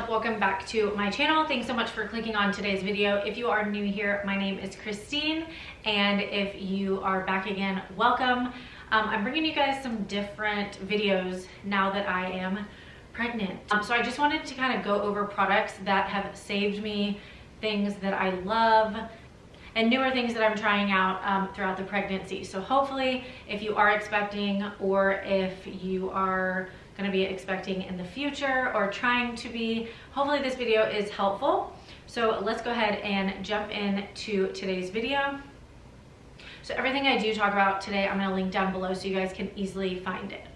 up? Welcome back to my channel. Thanks so much for clicking on today's video. If you are new here, my name is Christine, and if you are back again, welcome. I'm bringing you guys some different videos now that I am pregnant. So I just wanted to kind of go over products that have saved me, things that I love, and newer things that I'm trying out throughout the pregnancy. So hopefully if you are expecting, or if you are gonna be expecting in the future or trying to be, hopefully this video is helpful. So let's go ahead and jump into today's video. So everything I do talk about today, I'm gonna link down below so you guys can easily find it.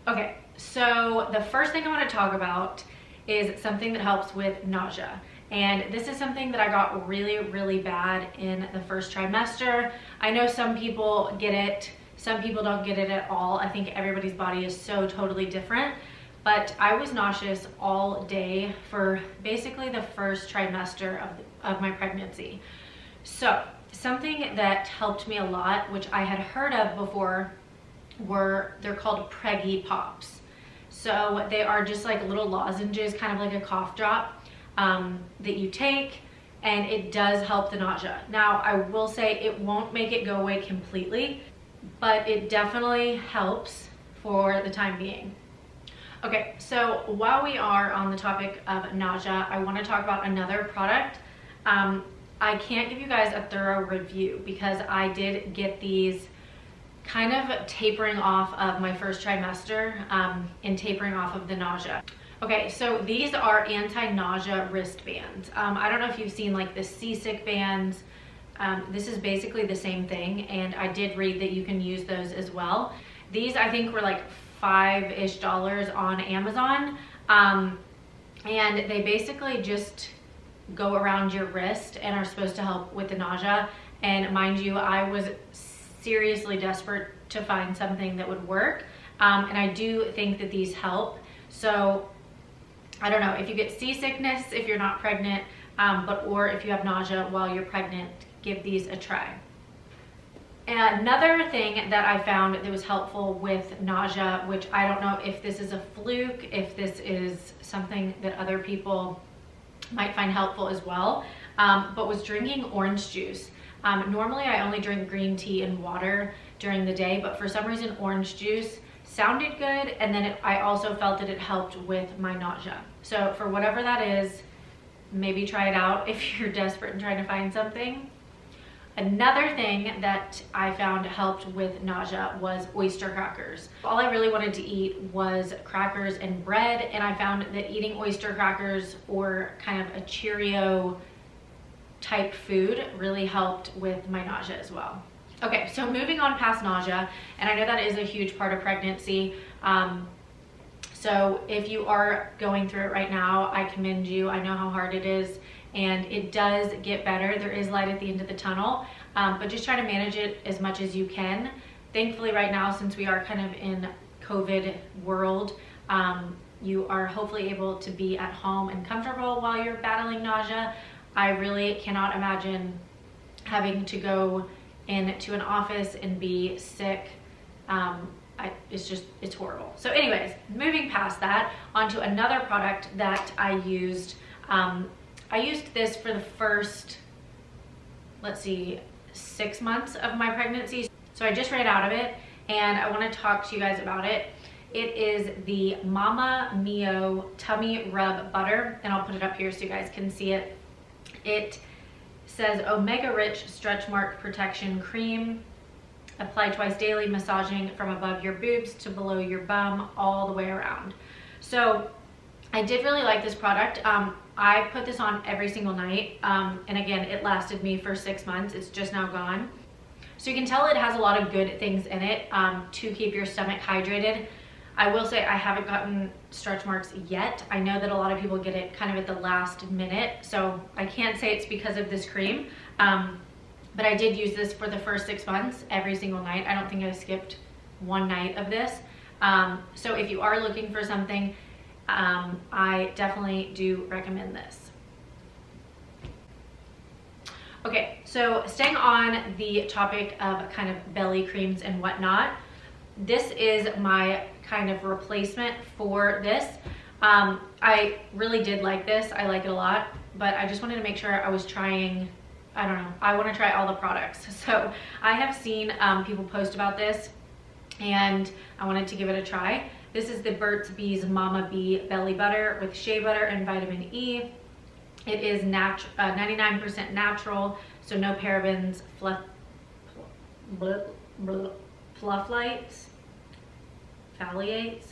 Okay, so the first thing I wanna talk about is something that helps with nausea. And this is something that I got really bad in the first trimester. I know some people get it, some people don't get it at all. I think everybody's body is so totally different. But I was nauseous all day for basically the first trimester of my pregnancy. So something that helped me a lot, which I had heard of before, they're called Preggy Pops. So they are just like little lozenges, kind of like a cough drop that you take, and it does help the nausea. Now, I will say it won't make it go away completely, but it definitely helps for the time being. Okay, so while we are on the topic of nausea, I want to talk about another product. I can't give you guys a thorough review because I did get these kind of tapering off of my first trimester and tapering off of the nausea. Okay, so these are anti-nausea wristbands. I don't know if you've seen like the seasick bands. This is basically the same thing, and I did read that you can use those as well. These I think were like $5-ish on Amazon, and they basically just go around your wrist and are supposed to help with the nausea. And mind you, I was seriously desperate to find something that would work, and I do think that these help. So I don't know if you get seasickness if you're not pregnant, or if you have nausea while you're pregnant, give these a try. And another thing that I found that was helpful with nausea, which I don't know if this is a fluke, if this is something that other people might find helpful as well, but was drinking orange juice. Normally I only drink green tea and water during the day, but for some reason orange juice sounded good, and then I also felt that it helped with my nausea. So for whatever that is, maybe try it out if you're desperate and trying to find something. Another thing that I found helped with nausea was oyster crackers. All I really wanted to eat was crackers and bread, and I found that eating oyster crackers or kind of a Cheerio type food really helped with my nausea as well. Okay, so moving on past nausea, and I know that is a huge part of pregnancy. So if you are going through it right now, I commend you. I know how hard it is, and it does get better. There is light at the end of the tunnel, but just try to manage it as much as you can. Thankfully right now, since we are kind of in COVID world, you are hopefully able to be at home and comfortable while you're battling nausea. I really cannot imagine having to go into an office and be sick. It's horrible. So anyways, moving past that, onto another product that I used. I used this for the first, let's see, 6 months of my pregnancy. So I just ran out of it, and I want to talk to you guys about it. It is the Mama Mio Tummy Rub Butter, and I'll put it up here so you guys can see it. It says Omega Rich Stretch Mark Protection Cream. Apply twice daily, massaging from above your boobs to below your bum, all the way around. So I did really like this product. I put this on every single night, and again, it lasted me for 6 months. It's just now gone. So you can tell it has a lot of good things in it to keep your stomach hydrated. I will say I haven't gotten stretch marks yet. I know that a lot of people get it kind of at the last minute, so I can't say it's because of this cream. But I did use this for the first 6 months every single night. I don't think I skipped one night of this. So if you are looking for something, I definitely do recommend this. Okay, so staying on the topic of kind of belly creams and whatnot, this is my kind of replacement for this. I really did like this. I like it a lot, but I just wanted to make sure I was trying, I don't know, I want to try all the products. So I have seen people post about this, and I wanted to give it a try. This is the Burt's Bees Mama Bee Belly Butter with shea butter and vitamin E. It is 99% natural, so no parabens, flufflights, phthalates,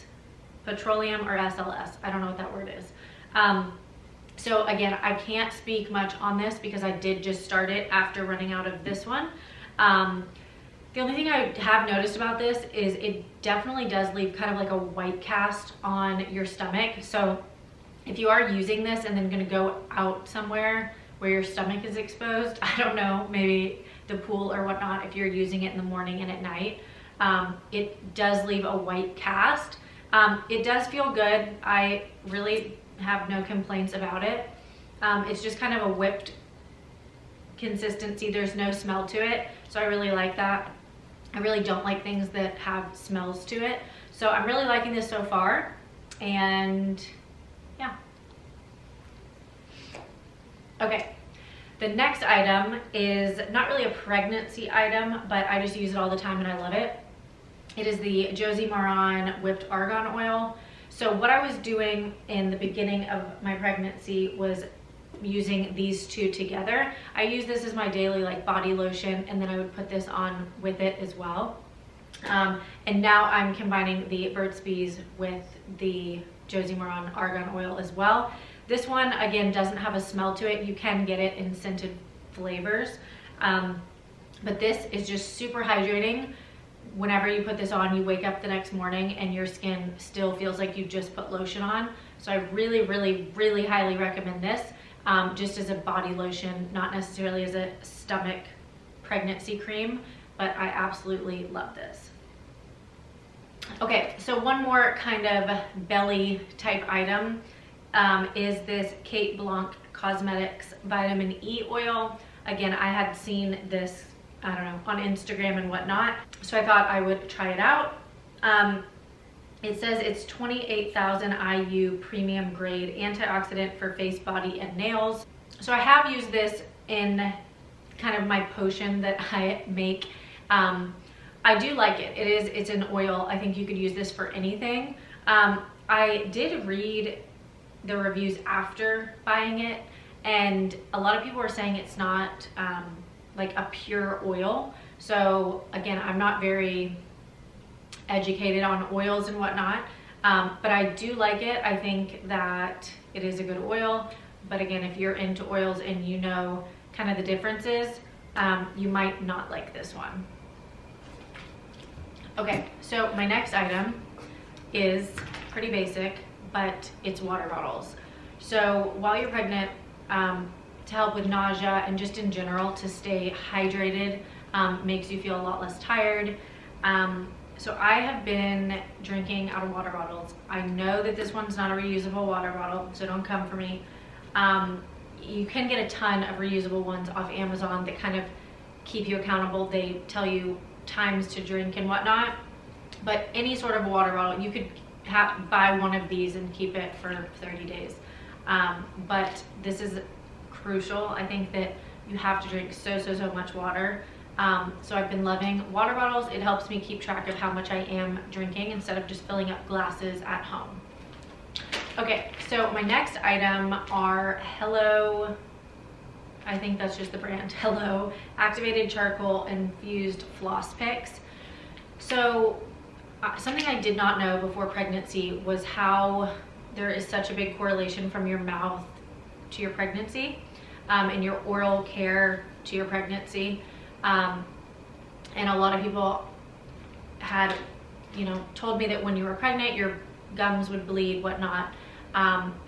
petroleum, or SLS. I don't know what that word is. So again, I can't speak much on this because I did just start it after running out of this one. The only thing I have noticed about this is it definitely does leave kind of like a white cast on your stomach. So if you are using this and then gonna go out somewhere where your stomach is exposed, I don't know, maybe the pool or whatnot, if you're using it in the morning and at night, it does leave a white cast. It does feel good. I really have no complaints about it. It's just kind of a whipped consistency. There's no smell to it, so I really like that. I really don't like things that have smells to it. So I'm really liking this so far, and yeah. Okay, the next item is not really a pregnancy item, but I just use it all the time and I love it. It is the Josie Maran Whipped Argan Oil. So what I was doing in the beginning of my pregnancy was using these two together. I use this as my daily like body lotion, and then I would put this on with it as well. And now I'm combining the Burt's Bees with the Josie Maran Argan Oil as well. This one, again, doesn't have a smell to it. You can get it in scented flavors. But this is just super hydrating. Whenever you put this on, you wake up the next morning and your skin still feels like you just put lotion on. So I really, really, really highly recommend this. Just as a body lotion, not necessarily as a stomach pregnancy cream, but I absolutely love this. Okay, so one more kind of belly type item is this Kate Blanc Cosmetics Vitamin E Oil. Again, I had seen this, I don't know, on Instagram and whatnot, so I thought I would try it out. It says it's 28,000 IU premium grade antioxidant for face, body, and nails. So I have used this in kind of my potion that I make. I do like it. It's an oil. I think you could use this for anything. I did read the reviews after buying it, and a lot of people were saying it's not like a pure oil. So again, I'm not very educated on oils and whatnot, but I do like it. I think that it is a good oil, but again, if you're into oils and you know kind of the differences, you might not like this one. Okay, so my next item is pretty basic, but it's water bottles. So while you're pregnant, to help with nausea and just in general to stay hydrated, makes you feel a lot less tired. So I have been drinking out of water bottles. I know that this one's not a reusable water bottle, so don't come for me. You can get a ton of reusable ones off Amazon that kind of keep you accountable. They tell you times to drink and whatnot, but any sort of water bottle, you could buy one of these and keep it for 30 days. But this is crucial. I think that you have to drink so much water. So I've been loving water bottles. It helps me keep track of how much I am drinking instead of just filling up glasses at home. Okay, so my next item are Hello, I think that's just the brand, Hello Activated Charcoal Infused Floss Picks. So something I did not know before pregnancy was how there is such a big correlation from your mouth to your pregnancy, and your oral care to your pregnancy. And a lot of people had, told me that when you were pregnant, your gums would bleed, whatnot.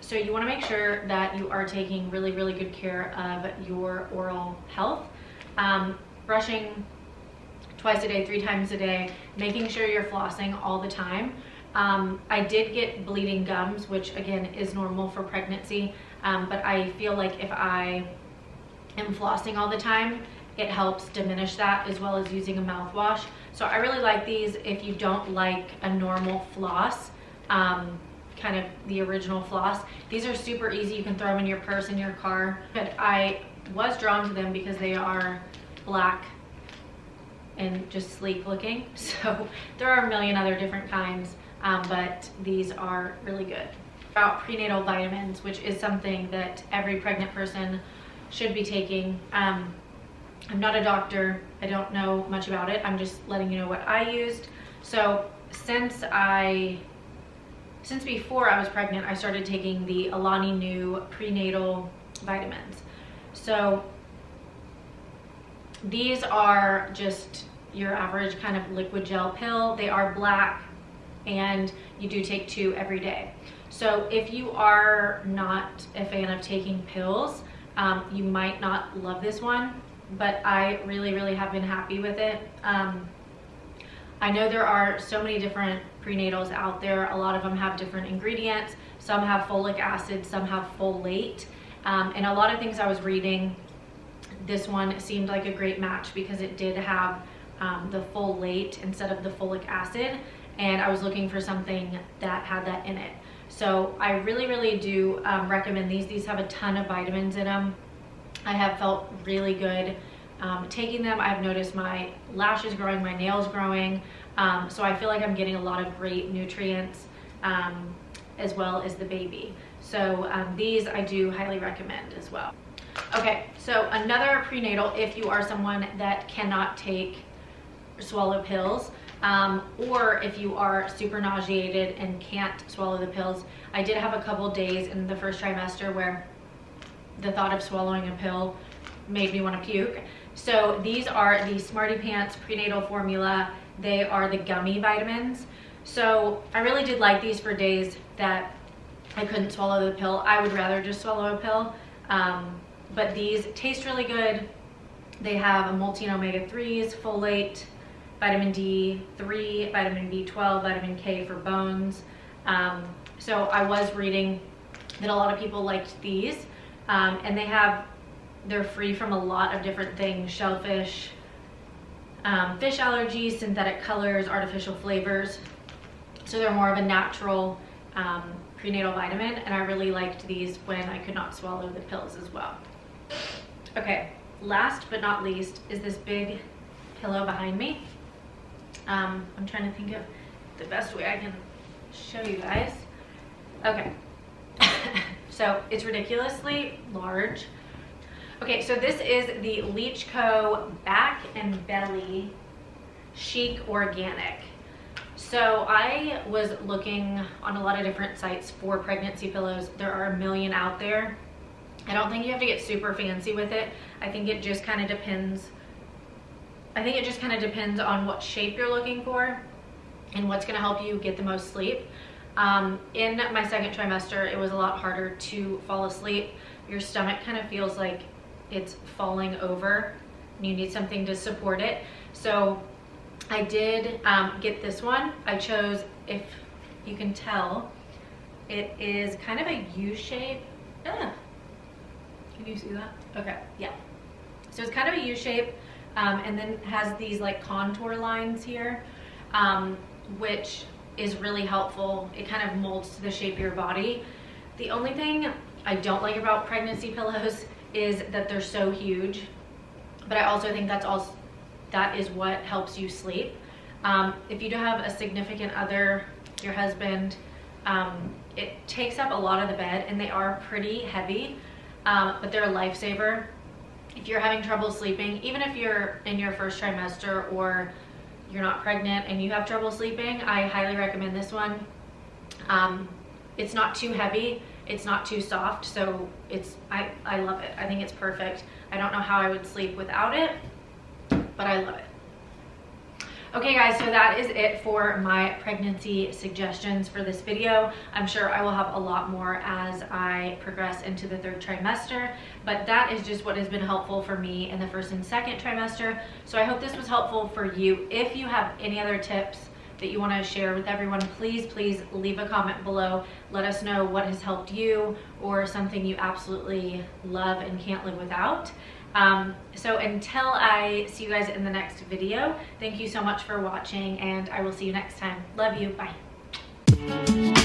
So you want to make sure that you are taking really good care of your oral health. Brushing twice a day, 3 times a day, making sure you're flossing all the time. I did get bleeding gums, which again is normal for pregnancy, but I feel like if I am flossing all the time, it helps diminish that, as well as using a mouthwash. So I really like these. If you don't like a normal floss, kind of the original Floss. These are super easy. You can throw them in your purse, in your car. But I was drawn to them because they are black and just sleek looking. So there are a million other different kinds, but these are really good. About prenatal vitamins, which is something that every pregnant person should be taking. I'm not a doctor. I don't know much about it. I'm just letting you know what I used. So since before I was pregnant, I started taking the Alani Nu Prenatal vitamins. So these are just your average kind of liquid gel pill. They are black, and you do take 2 every day. So if you are not a fan of taking pills, you might not love this one, but I really have been happy with it. I know there are so many different prenatals out there. A lot of them have different ingredients. Some have folic acid, some have folate. And a lot of things I was reading, this one seemed like a great match because it did have the folate instead of the folic acid. And I was looking for something that had that in it. So I really do recommend these. These have a ton of vitamins in them. I have felt really good taking them. I've noticed my lashes growing, my nails growing. So I feel like I'm getting a lot of great nutrients as well as the baby. So these I do highly recommend as well. Okay, so another prenatal, if you are someone that cannot take or swallow pills, or if you are super nauseated and can't swallow the pills. I did have a couple days in the first trimester where the thought of swallowing a pill made me want to puke. So these are the Smarty Pants prenatal formula. They are the gummy vitamins. So I really did like these for days that I couldn't swallow the pill. I would rather just swallow a pill, but these taste really good. They have a multi and omega-3s, folate, vitamin D3, vitamin B12, vitamin K for bones. So I was reading that a lot of people liked these, and they're free from a lot of different things: shellfish, fish allergies, synthetic colors, artificial flavors. So they're more of a natural prenatal vitamin, and I really liked these when I could not swallow the pills as well. Okay, last but not least is this big pillow behind me. I'm trying to think of the best way I can show you guys. Okay, so it's ridiculously large. Okay, so this is the Leachco Back and Belly Chic Organic. So I was looking on a lot of different sites for pregnancy pillows. There are a million out there. I don't think you have to get super fancy with it. I think it just kind of depends. I think it just kind of depends on what shape you're looking for and what's going to help you get the most sleep. In my second trimester, it was a lot harder to fall asleep. Your stomach kind of feels like it's falling over and you need something to support it. So I did get this one. I chose, if you can tell, it is kind of a U shape. Can you see that? Okay, yeah. So it's kind of a U shape, and then has these like contour lines here, which is really helpful. It kind of molds to the shape of your body. The only thing I don't like about pregnancy pillows is that they're so huge, but I also think that is what helps you sleep. If you do have a significant other, your husband, it takes up a lot of the bed, and they are pretty heavy, but they're a lifesaver. If you're having trouble sleeping, even if you're in your first trimester or you're not pregnant and you have trouble sleeping, I highly recommend this one. It's not too heavy, it's not too soft, so I love it. I think it's perfect. I don't know how I would sleep without it, but I love it. Okay guys, so that is it for my pregnancy suggestions for this video. I'm sure I will have a lot more as I progress into the third trimester, but that is just what has been helpful for me in the first and second trimester. So I hope this was helpful for you. If you have any other tips that you want to share with everyone, please leave a comment below. Let us know what has helped you or something you absolutely love and can't live without. So until I see you guys in the next video, thank you so much for watching, and I will see you next time. Love you. Bye.